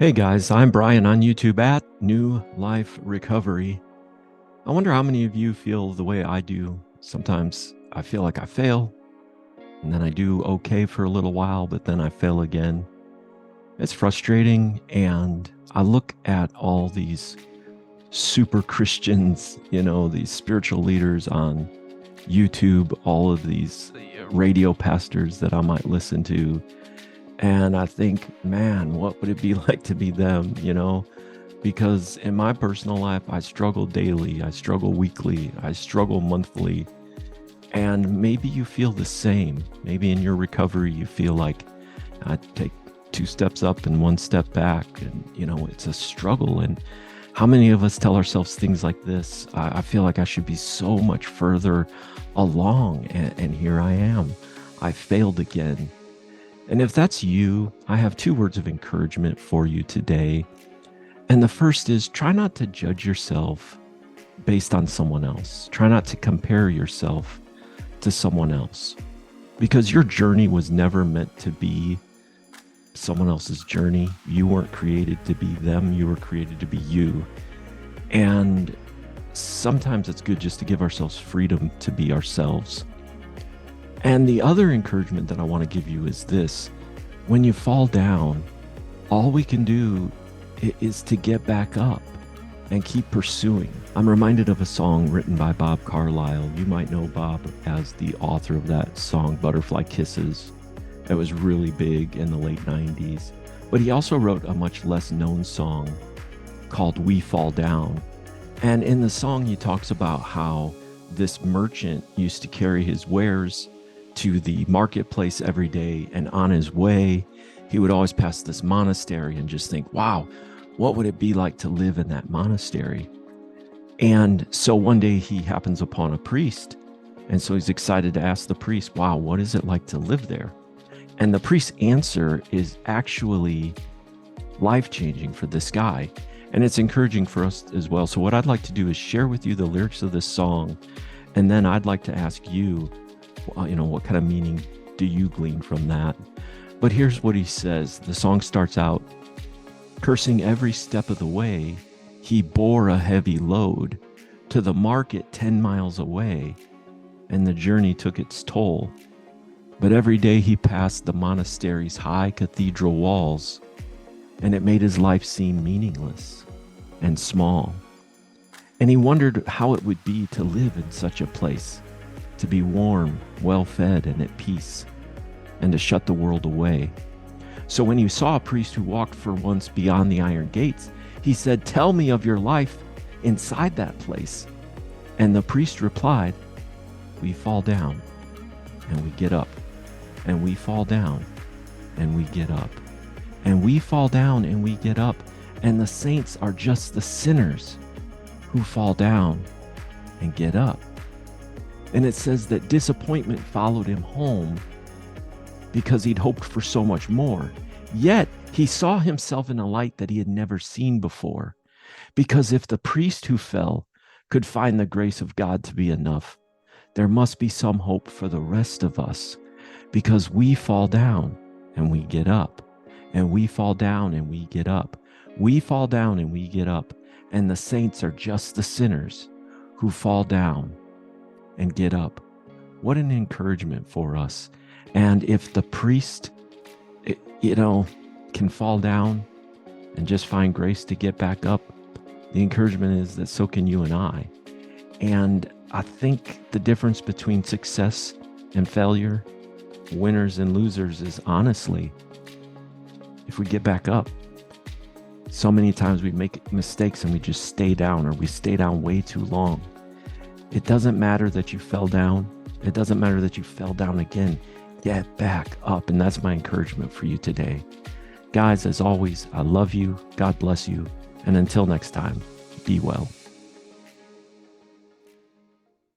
Hey guys, I'm Brian on YouTube at New Life Recovery. I wonder how many of you feel the way I do. Sometimes I feel like I fail, and then I do okay for a little while, but then I fail again. It's frustrating, and I look at all these super Christians, these spiritual leaders on YouTube, all of these radio pastors that I might listen to, and I think, man, what would it be like to be them, Because in my personal life, I struggle daily, I struggle weekly, I struggle monthly. And maybe you feel the same. Maybe in your recovery, you feel like I take two steps up and one step back. And, it's a struggle. And how many of us tell ourselves things like this? I feel like I should be so much further along. And here I am. I failed again. And if that's you, I have two words of encouragement for you today. And the first is try not to judge yourself based on someone else. Try not to compare yourself to someone else, because your journey was never meant to be someone else's journey. You weren't created to be them. You were created to be you. And sometimes it's good just to give ourselves freedom to be ourselves. And the other encouragement that I want to give you is this: when you fall down, all we can do is to get back up and keep pursuing. I'm reminded of a song written by Bob Carlyle. You might know Bob as the author of that song, Butterfly Kisses. It was really big in the late 90s. But he also wrote a much less known song called We Fall Down. And in the song, he talks about how this merchant used to carry his wares to the marketplace every day, and on his way he would always pass this monastery and just think, wow, what would it be like to live in that monastery? And so one day he happens upon a priest, and so he's excited to ask the priest, wow, what is it like to live there? And the priest's answer is actually life-changing for this guy, and it's encouraging for us as well. So what I'd like to do is share with you the lyrics of this song, and then I'd like to ask you, what kind of meaning do you glean from that? But here's what he says. The song starts out, cursing every step of the way, he bore a heavy load to the market 10 miles away, and the journey took its toll. But every day he passed the monastery's high cathedral walls, and it made his life seem meaningless and small. And he wondered how it would be to live in such a place, to be warm, well-fed, and at peace, and to shut the world away. So when he saw a priest who walked for once beyond the iron gates, he said, tell me of your life inside that place. And the priest replied, we fall down and we get up, and we fall down and we get up, and we fall down and we get up, and the saints are just the sinners who fall down and get up. And it says that disappointment followed him home because he'd hoped for so much more. Yet he saw himself in a light that he had never seen before. Because if the priest who fell could find the grace of God to be enough, there must be some hope for the rest of us, because we fall down and we get up, and we fall down and we get up. We fall down and we get up, and the saints are just the sinners who fall down and get up. What an encouragement for us. And if the priest, can fall down and just find grace to get back up, the encouragement is that so can you and I. And I think the difference between success and failure, winners and losers, is honestly, if we get back up. So many times we make mistakes and we just stay down, or we stay down way too long. It doesn't matter that you fell down. It doesn't matter that you fell down again. Get back up. And that's my encouragement for you today. Guys, as always, I love you. God bless you. And until next time, be well.